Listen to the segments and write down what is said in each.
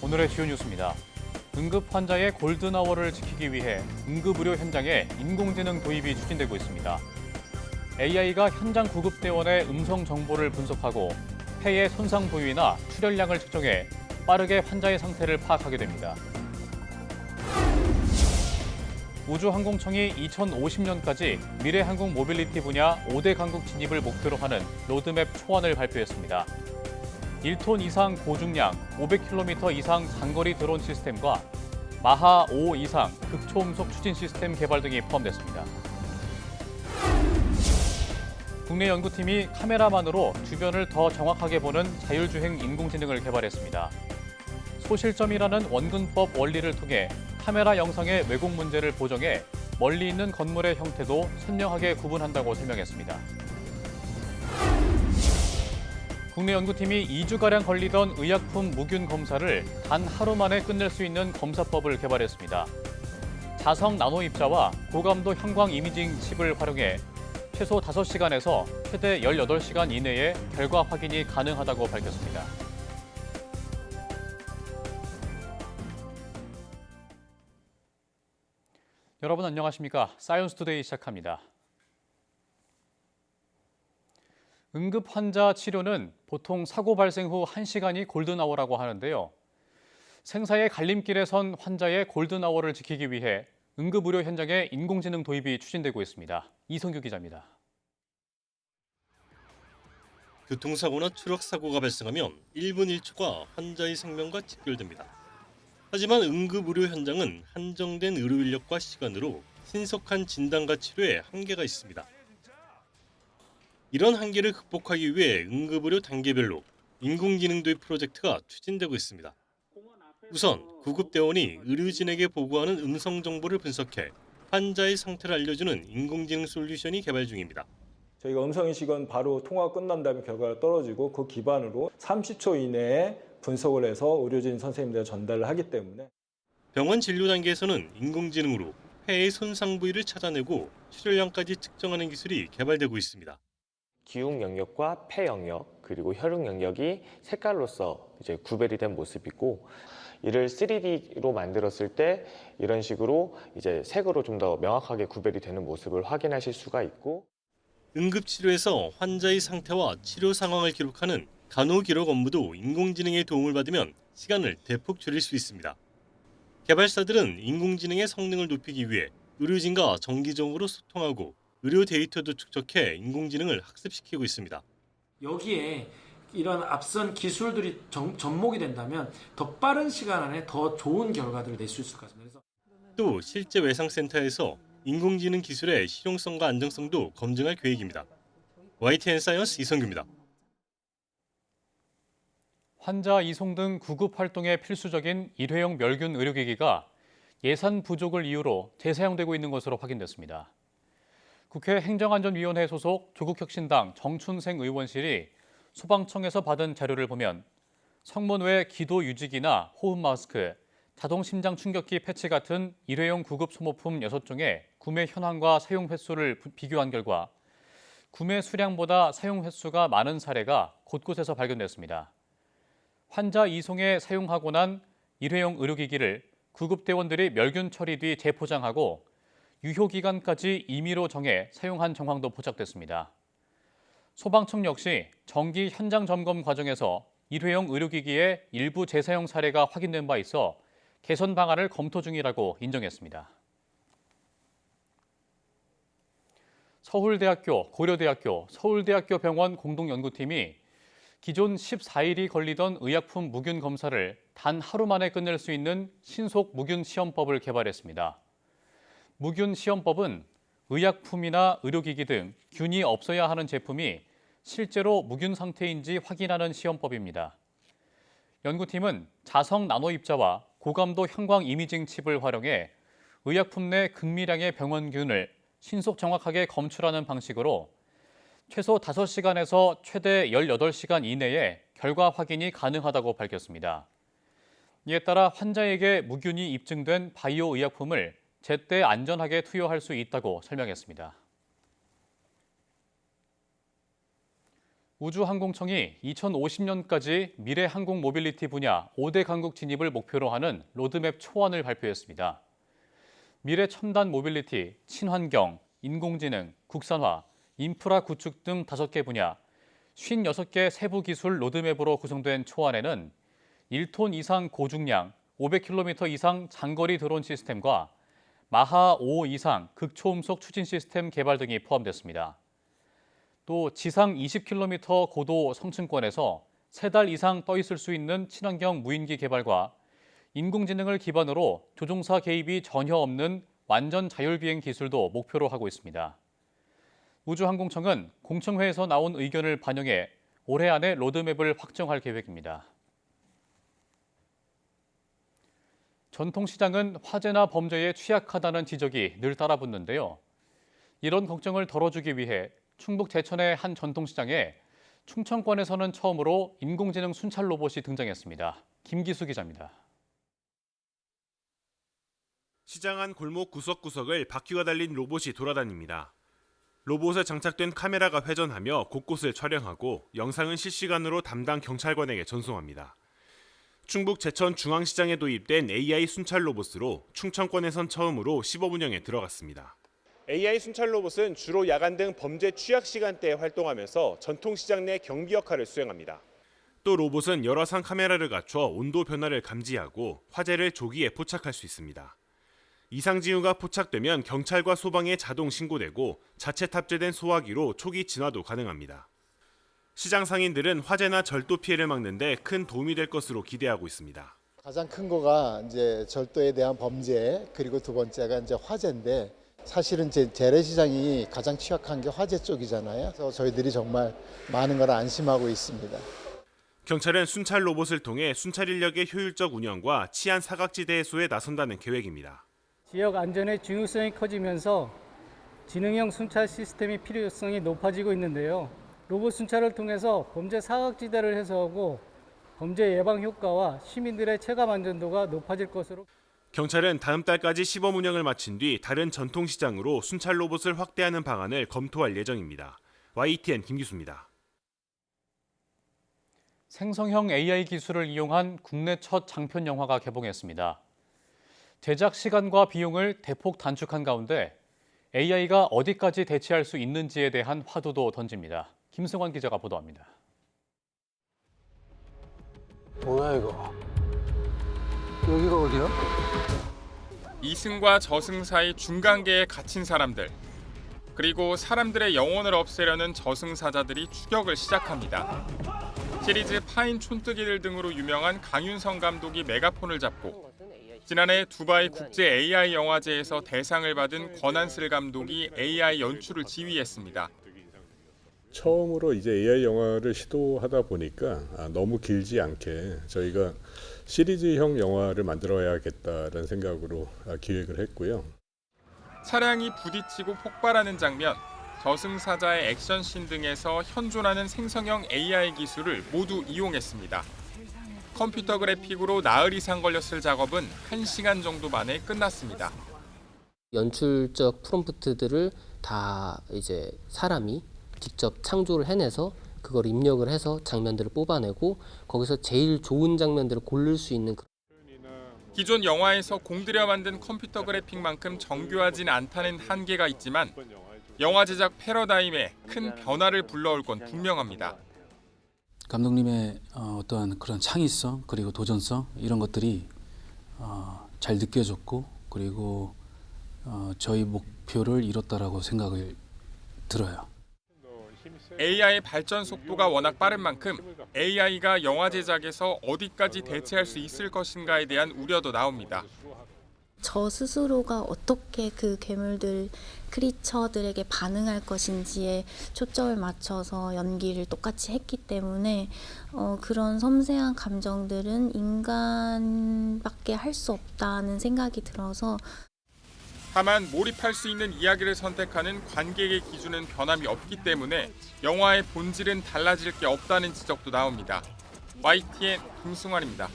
오늘의 주요 뉴스입니다. 응급 환자의 골든아워를 지키기 위해 응급의료 현장에 인공지능 도입이 추진되고 있습니다. AI가 현장 구급대원의 음성 정보를 분석하고 폐의 손상 부위나 출혈량을 측정해 빠르게 환자의 상태를 파악하게 됩니다. 우주항공청이 2050년까지 미래항공 모빌리티 분야 5대 강국 진입을 목표로 하는 로드맵 초안을 발표했습니다. 1톤 이상 고중량, 500km 이상 장거리 드론 시스템과 마하 5 이상 극초음속 추진 시스템 개발 등이 포함됐습니다. 국내 연구팀이 카메라만으로 주변을 더 정확하게 보는 자율주행 인공지능을 개발했습니다. 소실점이라는 원근법 원리를 통해 카메라 영상의 왜곡 문제를 보정해 멀리 있는 건물의 형태도 선명하게 구분한다고 설명했습니다. 국내 연구팀이 2주가량 걸리던 의약품 무균 검사를 단 하루 만에 끝낼 수 있는 검사법을 개발했습니다. 자성 나노 입자와 고감도 형광 이미징 칩을 활용해 최소 5시간에서 최대 18시간 이내에 결과 확인이 가능하다고 밝혔습니다. 여러분 안녕하십니까? 사이언스 투데이 시작합니다. 응급 환자 치료는 보통 사고 발생 후 1시간이 골든아워라고 하는데요. 생사의 갈림길에 선 환자의 골든아워를 지키기 위해 응급의료 현장에 인공지능 도입이 추진되고 있습니다. 이성규 기자입니다. 교통사고나 추락사고가 발생하면 1분 1초가 환자의 생명과 직결됩니다. 하지만 응급의료 현장은 한정된 의료 인력과 시간으로 신속한 진단과 치료에 한계가 있습니다. 이런 한계를 극복하기 위해 응급의료 단계별로 인공지능 도입 프로젝트가 추진되고 있습니다. 우선 구급대원이 의료진에게 보고하는 음성 정보를 분석해 환자의 상태를 알려주는 인공지능 솔루션이 개발 중입니다. 저희가 음성인식은 바로 통화가 끝난 다음에 결과가 떨어지고 그 기반으로 30초 이내에 분석을 해서 의료진 선생님들에 전달을 하기 때문에 병원 진료 단계에서는 인공지능으로 폐의 손상 부위를 찾아내고 출혈량까지 측정하는 기술이 개발되고 있습니다. 기흉 영역과 폐 영역 그리고 혈육 영역이 색깔로서 이제 구별이 된 모습이고 이를 3D로 만들었을 때 이런 식으로 이제 색으로 좀 더 명확하게 구별이 되는 모습을 확인하실 수가 있고 응급치료에서 환자의 상태와 치료 상황을 기록하는 간호기록 업무도 인공지능의 도움을 받으면 시간을 대폭 줄일 수 있습니다. 개발사들은 인공지능의 성능을 높이기 위해 의료진과 정기적으로 소통하고 의료 데이터도 축적해 인공지능을 학습시키고 있습니다. 여기에 이런 앞선 기술들이 접목이 된다면 더 빠른 시간 안에 더 좋은 결과들을 낼 수 있을 것 같습니다. 또 실제 외상센터에서 인공지능 기술의 실용성과 안정성도 검증할 계획입니다. YTN 사이언스 이성규입니다. 환자 이송 등 구급 활동에 필수적인 일회용 멸균 의료기기가 예산 부족을 이유로 재사용되고 있는 것으로 확인됐습니다. 국회 행정안전위원회 소속 조국혁신당 정춘생 의원실이 소방청에서 받은 자료를 보면 성문 외 기도 유지기나 호흡 마스크, 자동 심장 충격기 패치 같은 일회용 구급 소모품 6종의 구매 현황과 사용 횟수를 비교한 결과 구매 수량보다 사용 횟수가 많은 사례가 곳곳에서 발견됐습니다. 환자 이송에 사용하고 난 일회용 의료기기를 구급대원들이 멸균 처리 뒤 재포장하고 유효기간까지 임의로 정해 사용한 정황도 포착됐습니다. 소방청 역시 정기 현장 점검 과정에서 일회용 의료기기의 일부 재사용 사례가 확인된 바 있어 개선 방안을 검토 중이라고 인정했습니다. 서울대학교, 고려대학교, 서울대학교 병원 공동연구팀이 기존 14일이 걸리던 의약품 무균 검사를 단 하루 만에 끝낼 수 있는 신속 무균 시험법을 개발했습니다. 무균 시험법은 의약품이나 의료기기 등 균이 없어야 하는 제품이 실제로 무균 상태인지 확인하는 시험법입니다. 연구팀은 자성 나노 입자와 고감도 형광 이미징 칩을 활용해 의약품 내 극미량의 병원균을 신속 정확하게 검출하는 방식으로 최소 5시간에서 최대 18시간 이내에 결과 확인이 가능하다고 밝혔습니다. 이에 따라 환자에게 무균이 입증된 바이오 의약품을 제때 안전하게 투여할 수 있다고 설명했습니다. 우주항공청이 2050년까지 미래 항공 모빌리티 분야 5대 강국 진입을 목표로 하는 로드맵 초안을 발표했습니다. 미래 첨단 모빌리티, 친환경, 인공지능, 국산화, 인프라 구축 등 5개 분야, 56개 세부 기술 로드맵으로 구성된 초안에는 1톤 이상 고중량, 500km 이상 장거리 드론 시스템과 마하 5 이상 극초음속 추진 시스템 개발 등이 포함됐습니다. 또 지상 20km 고도 성층권에서 3달 이상 떠 있을 수 있는 친환경 무인기 개발과 인공지능을 기반으로 조종사 개입이 전혀 없는 완전 자율비행 기술도 목표로 하고 있습니다. 우주항공청은 공청회에서 나온 의견을 반영해 올해 안에 로드맵을 확정할 계획입니다. 전통시장은 화재나 범죄에 취약하다는 지적이 늘 따라붙는데요. 이런 걱정을 덜어주기 위해 충북 제천의 한 전통시장에 충청권에서는 처음으로 인공지능 순찰 로봇이 등장했습니다. 김기수 기자입니다. 시장 안 골목 구석구석을 바퀴가 달린 로봇이 돌아다닙니다. 로봇에 장착된 카메라가 회전하며 곳곳을 촬영하고 영상은 실시간으로 담당 경찰관에게 전송합니다. 충북 제천 중앙시장에 도입된 AI 순찰 로봇으로 충청권에선 처음으로 시범 운영에 들어갔습니다. AI 순찰 로봇은 주로 야간 등 범죄 취약 시간대에 활동하면서 전통시장 내 경비 역할을 수행합니다. 또 로봇은 여러 상 카메라를 갖춰 온도 변화를 감지하고 화재를 조기에 포착할 수 있습니다. 이상 징후가 포착되면 경찰과 소방에 자동 신고되고 자체 탑재된 소화기로 초기 진화도 가능합니다. 시장 상인들은 화재나 절도 피해를 막는 데 큰 도움이 될 것으로 기대하고 있습니다. 가장 큰 거가 이제 절도에 대한 범죄, 그리고 두 번째가 이제 화재인데, 사실은 이제 재래시장이 가장 취약한 게 화재 쪽이잖아요. 그래서 저희들이 정말 많은 걸 안심하고 있습니다. 경찰은 순찰 로봇을 통해 순찰 인력의 효율적 운영과 치안 사각지대 해소에 나선다는 계획입니다. 지역 안전의 중요성이 커지면서 지능형 순찰 시스템의 필요성이 높아지고 있는데요. 로봇 순찰을 통해서 범죄 사각지대를 해소하고 범죄 예방 효과와 시민들의 체감 안전도가 높아질 것으로. 경찰은 다음 달까지 시범 운영을 마친 뒤 다른 전통시장으로 순찰 로봇을 확대하는 방안을 검토할 예정입니다. YTN 김기수입니다. 생성형 AI 기술을 이용한 국내 첫 장편 영화가 개봉했습니다. 제작 시간과 비용을 대폭 단축한 가운데 AI가 어디까지 대체할 수 있는지에 대한 화두도 던집니다. 김승환 기자가 보도합니다. 뭐야 이거? 여기가 어디야? 이승과 저승 사이 중간계에 갇힌 사람들, 그리고 사람들의 영혼을 없애려는 저승사자들이 추격을 시작합니다. 시리즈 파인 촌뜨기들 등으로 유명한 강윤성 감독이 메가폰을 잡고 지난해 두바이 국제 AI 영화제에서 대상을 받은 권한슬 감독이 AI 연출을 지휘했습니다. 처음으로 이제 AI 영화를 시도하다 보니까 너무 길지 않게 저희가 시리즈형 영화를 만들어야겠다는 생각으로 기획을 했고요. 차량이 부딪히고 폭발하는 장면, 저승사자의 액션씬 등에서 현존하는 생성형 AI 기술을 모두 이용했습니다. 컴퓨터 그래픽으로 나흘 이상 걸렸을 작업은 1시간 정도 만에 끝났습니다. 연출적 프롬프트들을 다 이제 사람이 직접 창조를 해내서 그걸 입력을 해서 장면들을 뽑아내고 거기서 제일 좋은 장면들을 고를 수 있는. 기존 영화에서 공들여 만든 컴퓨터 그래픽만큼 정교하진 않다는 한계가 있지만 영화 제작 패러다임에 큰 변화를 불러올 건 분명합니다. 감독님의 어떠한 그런 창의성 그리고 도전성 이런 것들이 잘 느껴졌고 그리고 저희 목표를 이뤘다라고 생각을 들어요. AI의 발전 속도가 워낙 빠른 만큼 AI가 영화 제작에서 어디까지 대체할 수 있을 것인가에 대한 우려도 나옵니다. 저 스스로가 어떻게 그 괴물들, 크리처들에게 반응할 것인지에 초점을 맞춰서 연기를 똑같이 했기 때문에 그런 섬세한 감정들은 인간밖에 할 수 없다는 생각이 들어서. 다만 몰입할 수 있는 이야기를 선택하는 관객의 기준은 변함이 없기 때문에 영화의 본질은 달라질 게 없다는 지적도 나옵니다. YTN 김승환입니다.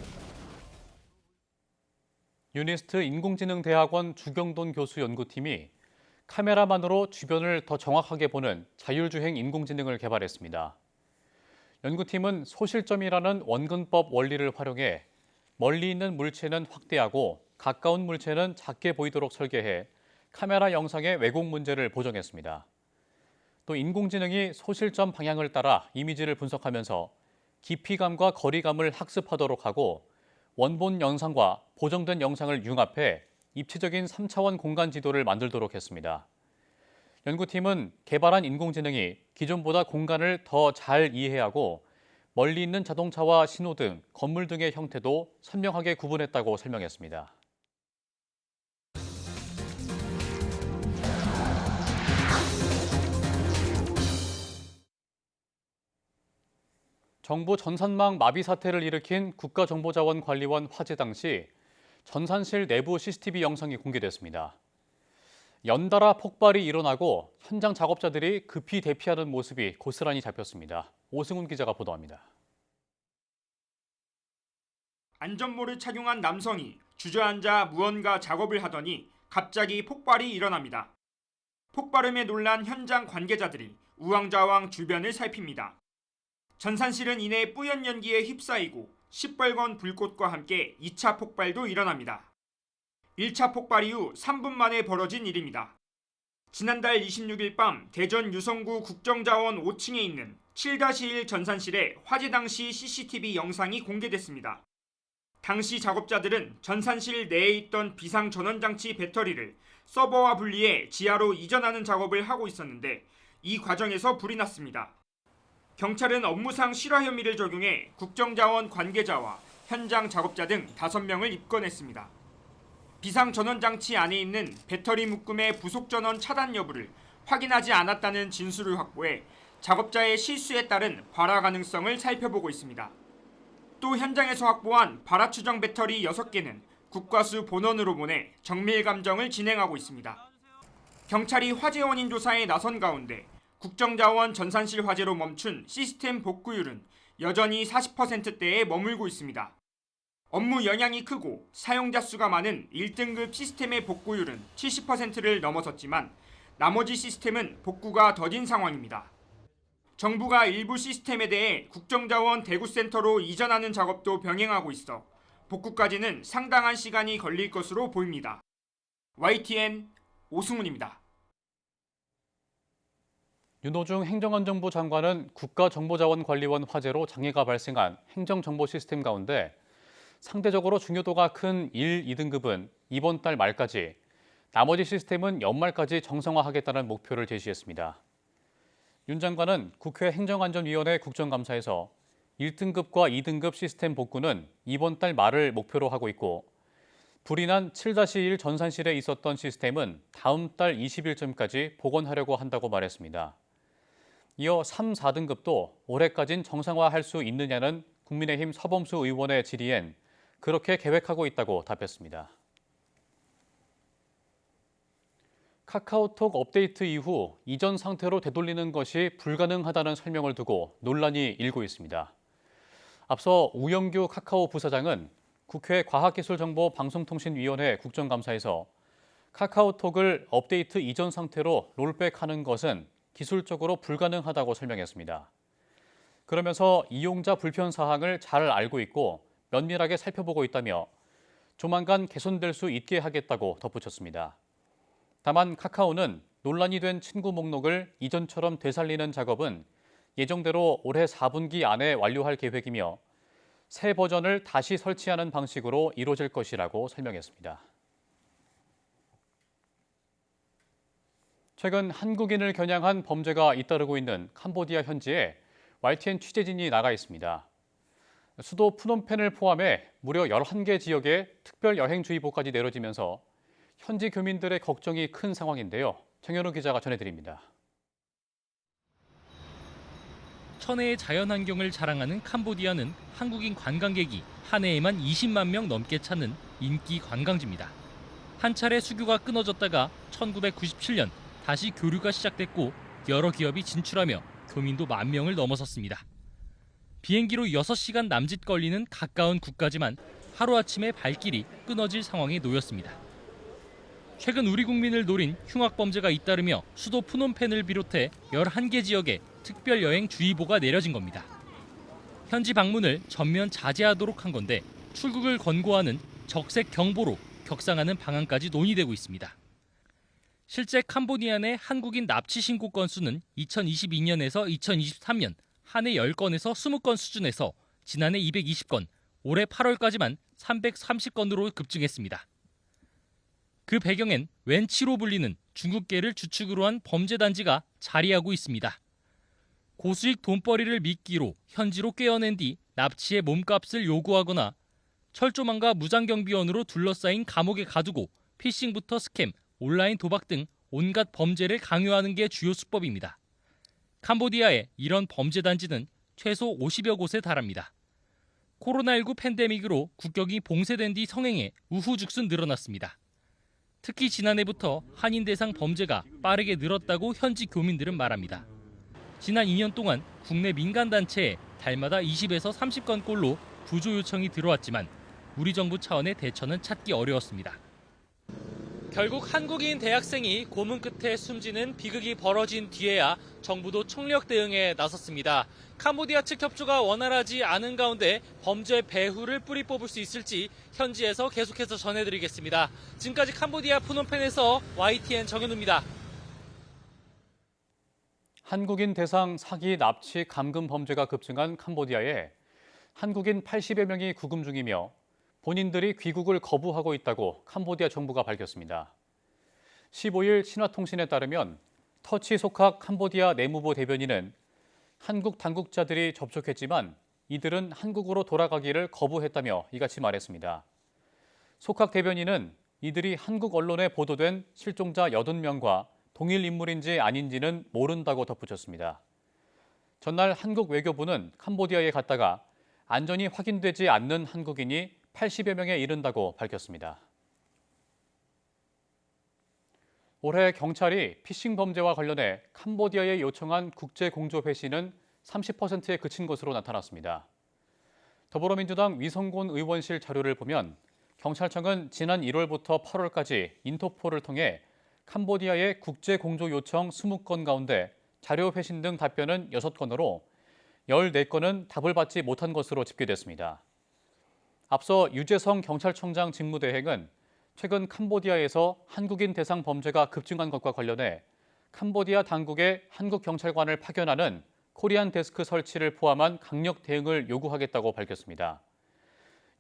유니스트 인공지능대학원 주경돈 교수 연구팀이 카메라만으로 주변을 더 정확하게 보는 자율주행 인공지능을 개발했습니다. 연구팀은 소실점이라는 원근법 원리를 활용해 멀리 있는 물체는 확대하고 가까운 물체는 작게 보이도록 설계해 카메라 영상의 왜곡 문제를 보정했습니다. 또 인공지능이 소실점 방향을 따라 이미지를 분석하면서 깊이감과 거리감을 학습하도록 하고 원본 영상과 보정된 영상을 융합해 입체적인 3차원 공간 지도를 만들도록 했습니다. 연구팀은 개발한 인공지능이 기존보다 공간을 더 잘 이해하고 멀리 있는 자동차와 신호등, 건물 등의 형태도 선명하게 구분했다고 설명했습니다. 정부 전산망 마비 사태를 일으킨 국가정보자원관리원 화재 당시 전산실 내부 CCTV 영상이 공개됐습니다. 연달아 폭발이 일어나고 현장 작업자들이 급히 대피하는 모습이 고스란히 잡혔습니다. 오승훈 기자가 보도합니다. 안전모를 착용한 남성이 주저앉아 무언가 작업을 하더니 갑자기 폭발이 일어납니다. 폭발음에 놀란 현장 관계자들이 우왕좌왕 주변을 살핍니다. 전산실은 이내 뿌연 연기에 휩싸이고 시뻘건 불꽃과 함께 2차 폭발도 일어납니다. 1차 폭발 이후 3분 만에 벌어진 일입니다. 지난달 26일 밤 대전 유성구 국정자원 5층에 있는 7-1 전산실에 화재 당시 CCTV 영상이 공개됐습니다. 당시 작업자들은 전산실 내에 있던 비상 전원장치 배터리를 서버와 분리해 지하로 이전하는 작업을 하고 있었는데 이 과정에서 불이 났습니다. 경찰은 업무상 실화 혐의를 적용해 국정자원 관계자와 현장 작업자 등 5명을 입건했습니다. 비상 전원장치 안에 있는 배터리 묶음의 부속 전원 차단 여부를 확인하지 않았다는 진술을 확보해 작업자의 실수에 따른 발화 가능성을 살펴보고 있습니다. 또 현장에서 확보한 발화 추정 배터리 6개는 국과수 본원으로 보내 정밀 감정을 진행하고 있습니다. 경찰이 화재 원인 조사에 나선 가운데 국정자원 전산실 화재로 멈춘 시스템 복구율은 여전히 40%대에 머물고 있습니다. 업무 영향이 크고 사용자 수가 많은 1등급 시스템의 복구율은 70%를 넘어섰지만 나머지 시스템은 복구가 더딘 상황입니다. 정부가 일부 시스템에 대해 국정자원 대구센터로 이전하는 작업도 병행하고 있어 복구까지는 상당한 시간이 걸릴 것으로 보입니다. YTN 오승훈입니다. 윤호중 행정안전부 장관은 국가정보자원관리원 화재로 장애가 발생한 행정정보 시스템 가운데 상대적으로 중요도가 큰 1, 2등급은 이번 달 말까지, 나머지 시스템은 연말까지 정상화하겠다는 목표를 제시했습니다. 윤 장관은 국회 행정안전위원회 국정감사에서 1등급과 2등급 시스템 복구는 이번 달 말을 목표로 하고 있고, 불이 난 7-1 전산실에 있었던 시스템은 다음 달 20일쯤까지 복원하려고 한다고 말했습니다. 이어 3, 4등급도 올해까진 정상화할 수 있느냐는 국민의힘 서범수 의원의 질의엔 그렇게 계획하고 있다고 답했습니다. 카카오톡 업데이트 이후 이전 상태로 되돌리는 것이 불가능하다는 설명을 두고 논란이 일고 있습니다. 앞서 우영규 카카오 부사장은 국회 과학기술정보방송통신위원회 국정감사에서 카카오톡을 업데이트 이전 상태로 롤백하는 것은 기술적으로 불가능하다고 설명했습니다. 그러면서 이용자 불편 사항을 잘 알고 있고 면밀하게 살펴보고 있다며 조만간 개선될 수 있게 하겠다고 덧붙였습니다. 다만 카카오는 논란이 된 친구 목록을 이전처럼 되살리는 작업은 예정대로 올해 4분기 안에 완료할 계획이며 새 버전을 다시 설치하는 방식으로 이루어질 것이라고 설명했습니다. 최근 한국인을 겨냥한 범죄가 잇따르고 있는 캄보디아 현지에 YTN 취재진이 나가 있습니다. 수도 푸놈펜을 포함해 무려 11개 지역에 특별여행주의보까지 내려지면서 현지 교민들의 걱정이 큰 상황인데요. 정현우 기자가 전해드립니다. 천혜의 자연환경을 자랑하는 캄보디아는 한국인 관광객이 한 해에만 20만 명 넘게 찾는 인기 관광지입니다. 한 차례 수교가 끊어졌다가 1997년 다시 교류가 시작됐고 여러 기업이 진출하며 교민도 1만 명을 넘어섰습니다. 비행기로 6시간 남짓 걸리는 가까운 국가지만 하루아침에 발길이 끊어질 상황에 놓였습니다. 최근 우리 국민을 노린 흉악범죄가 잇따르며 수도 프놈펜을 비롯해 11개 지역에 특별여행주의보가 내려진 겁니다. 현지 방문을 전면 자제하도록 한 건데 출국을 권고하는 적색 경보로 격상하는 방안까지 논의되고 있습니다. 실제 캄보디아 내 한국인 납치 신고 건수는 2022년에서 2023년 한 해 10건에서 20건 수준에서 지난해 220건, 올해 8월까지만 330건으로 급증했습니다. 그 배경엔 웬치로 불리는 중국계를 주축으로 한 범죄단지가 자리하고 있습니다. 고수익 돈벌이를 미끼로 현지로 꿰어낸 뒤 납치의 몸값을 요구하거나 철조망과 무장경비원으로 둘러싸인 감옥에 가두고 피싱부터 스캠, 온라인 도박 등 온갖 범죄를 강요하는 게 주요 수법입니다. 캄보디아의 이런 범죄단지는 최소 50여 곳에 달합니다. 코로나19 팬데믹으로 국격이 봉쇄된 뒤 성행에 우후죽순 늘어났습니다. 특히 지난해부터 한인 대상 범죄가 빠르게 늘었다고 현지 교민들은 말합니다. 지난 2년 동안 국내 민간단체에 달마다 20에서 30건꼴로 구조 요청이 들어왔지만 우리 정부 차원의 대처는 찾기 어려웠습니다. 결국 한국인 대학생이 고문 끝에 숨지는 비극이 벌어진 뒤에야 정부도 총력 대응에 나섰습니다. 캄보디아 측 협조가 원활하지 않은 가운데 범죄 배후를 뿌리 뽑을 수 있을지 현지에서 계속해서 전해드리겠습니다. 지금까지 캄보디아 프놈펜에서 YTN 정현우입니다. 한국인 대상 사기, 납치, 감금 범죄가 급증한 캄보디아에 한국인 80여 명이 구금 중이며 본인들이 귀국을 거부하고 있다고 캄보디아 정부가 밝혔습니다. 15일 신화통신에 따르면 터치 속학 캄보디아 내무부 대변인은 한국 당국자들이 접촉했지만 이들은 한국으로 돌아가기를 거부했다며 이같이 말했습니다. 속학 대변인은 이들이 한국 언론에 보도된 실종자 80명과 동일 인물인지 아닌지는 모른다고 덧붙였습니다. 전날 한국 외교부는 캄보디아에 갔다가 안전이 확인되지 않는 한국인이 80여 명에 이른다고 밝혔습니다. 올해 경찰이 피싱 범죄와 관련해 캄보디아에 요청한 국제 공조 회신은 30%에 그친 것으로 나타났습니다. 더불어민주당 위성곤 의원실 자료를 보면 경찰청은 지난 1월부터 8월까지 인터폴을 통해 캄보디아의 국제 공조 요청 20건 가운데 자료 회신 등 답변은 6건으로 14건은 답을 받지 못한 것으로 집계됐습니다. 앞서 유재성 경찰청장 직무대행은 최근 캄보디아에서 한국인 대상 범죄가 급증한 것과 관련해 캄보디아 당국에 한국 경찰관을 파견하는 코리안 데스크 설치를 포함한 강력 대응을 요구하겠다고 밝혔습니다.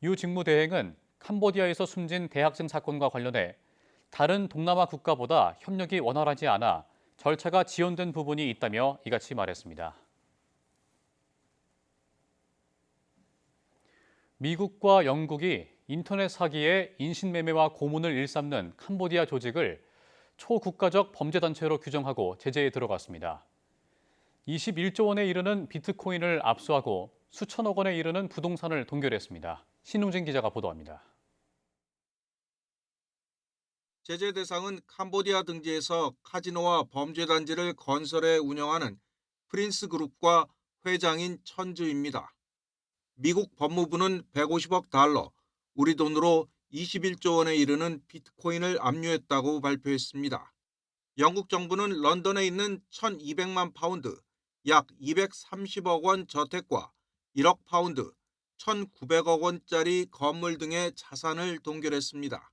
유 직무대행은 캄보디아에서 숨진 대학생 사건과 관련해 다른 동남아 국가보다 협력이 원활하지 않아 절차가 지연된 부분이 있다며 이같이 말했습니다. 미국과 영국이 인터넷 사기에 인신매매와 고문을 일삼는 캄보디아 조직을 초국가적 범죄단체로 규정하고 제재에 들어갔습니다. 21조 원에 이르는 비트코인을 압수하고 수천억 원에 이르는 부동산을 동결했습니다. 신웅진 기자가 보도합니다. 제재 대상은 캄보디아 등지에서 카지노와 범죄단지를 건설해 운영하는 프린스 그룹과 회장인 천주입니다. 미국 법무부는 150억 달러, 우리 돈으로 21조 원에 이르는 비트코인을 압류했다고 발표했습니다. 영국 정부는 런던에 있는 1,200만 파운드, 약 230억 원 저택과 1억 파운드, 1,900억 원짜리 건물 등의 자산을 동결했습니다.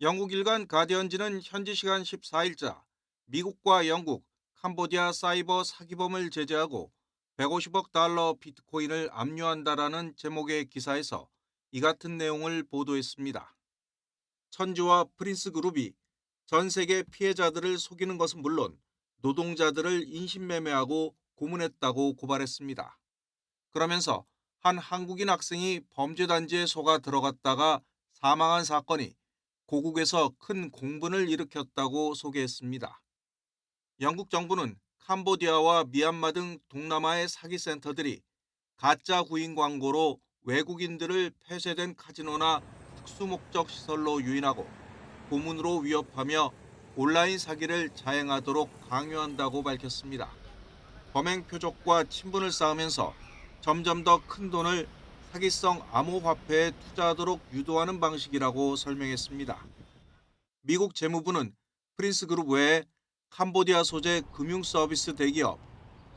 영국 일간 가디언지는 현지 시간 14일자 미국과 영국, 캄보디아 사이버 사기범을 제재하고 150억 달러 비트코인을 압류한다라는 제목의 기사에서 이 같은 내용을 보도했습니다. 천주와 프린스 그룹이 전 세계 피해자들을 속이는 것은 물론 노동자들을 인신매매하고 고문했다고 고발했습니다. 그러면서 한 한국인 학생이 범죄단지에 속아 들어갔다가 사망한 사건이 고국에서 큰 공분을 일으켰다고 소개했습니다. 영국 정부는 캄보디아와 미얀마 등 동남아의 사기 센터들이 가짜 구인 광고로 외국인들을 폐쇄된 카지노나 특수목적 시설로 유인하고 고문으로 위협하며 온라인 사기를 자행하도록 강요한다고 밝혔습니다. 범행 표적과 친분을 쌓으면서 점점 더 큰 돈을 사기성 암호화폐에 투자하도록 유도하는 방식이라고 설명했습니다. 미국 재무부는 프린스 그룹 외에 캄보디아 소재 금융 서비스 대기업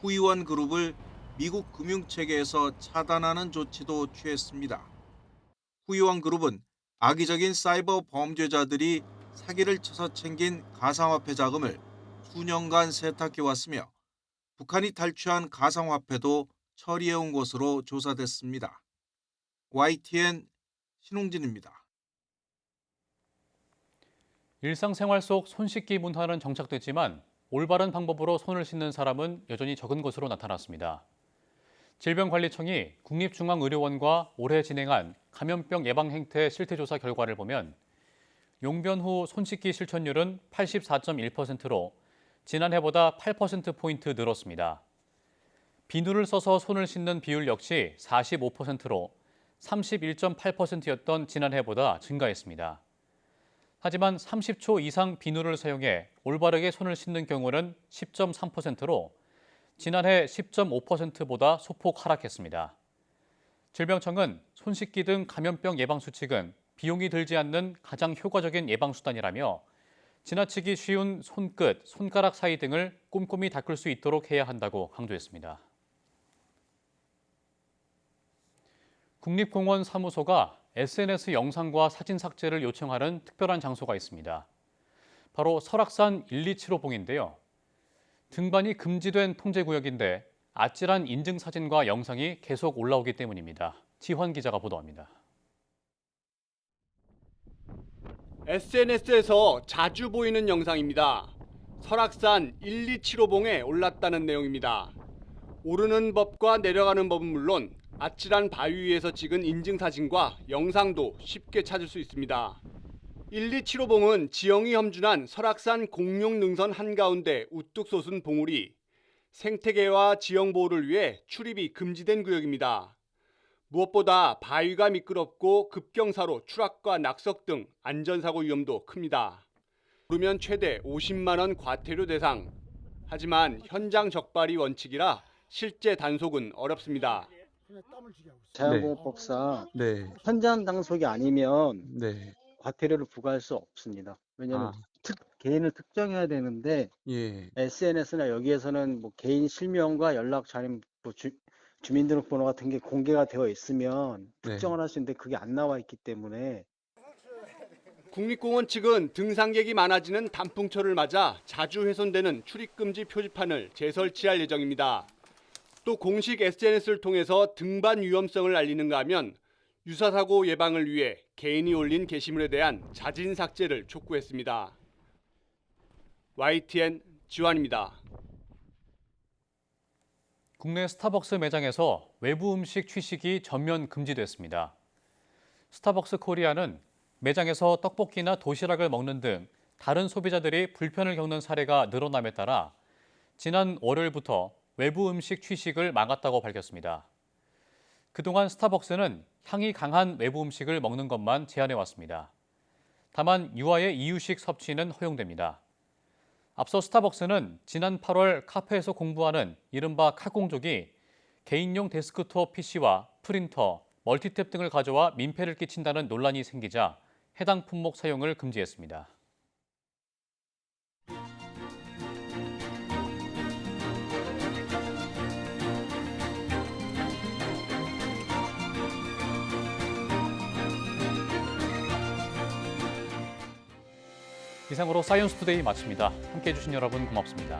후이원 그룹을 미국 금융체계에서 차단하는 조치도 취했습니다. 후이원 그룹은 악의적인 사이버 범죄자들이 사기를 쳐서 챙긴 가상화폐 자금을 수년간 세탁해왔으며 북한이 탈취한 가상화폐도 처리해온 것으로 조사됐습니다. YTN 신홍진입니다. 일상생활 속 손 씻기 문화는 정착됐지만 올바른 방법으로 손을 씻는 사람은 여전히 적은 것으로 나타났습니다. 질병관리청이 국립중앙의료원과 올해 진행한 감염병 예방 행태 실태조사 결과를 보면 용변 후 손 씻기 실천율은 84.1%로 지난해보다 8%포인트 늘었습니다. 비누를 써서 손을 씻는 비율 역시 45%로 31.8%였던 지난해보다 증가했습니다. 하지만 30초 이상 비누를 사용해 올바르게 손을 씻는 경우는 10.3%로 지난해 10.5%보다 소폭 하락했습니다. 질병청은 손 씻기 등 감염병 예방 수칙은 비용이 들지 않는 가장 효과적인 예방 수단이라며 지나치기 쉬운 손끝, 손가락 사이 등을 꼼꼼히 닦을 수 있도록 해야 한다고 강조했습니다. 국립공원 사무소가 SNS 영상과 사진 삭제를 요청하는 특별한 장소가 있습니다. 바로 설악산 127호봉인데요. 등반이 금지된 통제구역인데 아찔한 인증 사진과 영상이 계속 올라오기 때문입니다. 지환 기자가 보도합니다. SNS에서 자주 보이는 영상입니다. 설악산 127호봉에 올랐다는 내용입니다. 오르는 법과 내려가는 법은 물론 아찔한 바위 위에서 찍은 인증 사진과 영상도 쉽게 찾을 수 있습니다. 127호봉은 지형이 험준한 설악산 공룡 능선 한가운데 우뚝 솟은 봉우리, 생태계와 지형 보호를 위해 출입이 금지된 구역입니다. 무엇보다 바위가 미끄럽고 급경사로 추락과 낙석 등 안전사고 위험도 큽니다. 오르면 최대 50만 원 과태료 대상. 하지만 현장 적발이 원칙이라 실제 단속은 어렵습니다. 자연보호법상 현장 단속이 아니면 과태료를 부과할 수 없습니다. 왜냐하면 개인을 특정해야 되는데 SNS나 여기에서는 뭐 개인 실명과 연락 자료, 뭐 주민등록번호 같은 게 공개가 되어 있으면 특정을 할 수 있는데 그게 안 나와 있기 때문에 국립공원 측은 등산객이 많아지는 단풍철을 맞아 자주 훼손되는 출입금지 표지판을 재설치할 예정입니다. 또 공식 SNS를 통해서 등반 위험성을 알리는가 하면 유사사고 예방을 위해 개인이 올린 게시물에 대한 자진 삭제를 촉구했습니다. YTN 지환입니다. 국내 스타벅스 매장에서 외부 음식 취식이 전면 금지됐습니다. 스타벅스 코리아는 매장에서 떡볶이나 도시락을 먹는 등 다른 소비자들이 불편을 겪는 사례가 늘어남에 따라 지난 월요일부터 외부 음식 취식을 막았다고 밝혔습니다. 그동안 스타벅스는 향이 강한 외부 음식을 먹는 것만 제한해왔습니다. 다만 유아의 이유식 섭취는 허용됩니다. 앞서 스타벅스는 지난 8월 카페에서 공부하는 이른바 카공족이 개인용 데스크톱 PC와 프린터, 멀티탭 등을 가져와 민폐를 끼친다는 논란이 생기자 해당 품목 사용을 금지했습니다. 이상으로 사이언스 투데이 마칩니다. 함께해 주신 여러분 고맙습니다.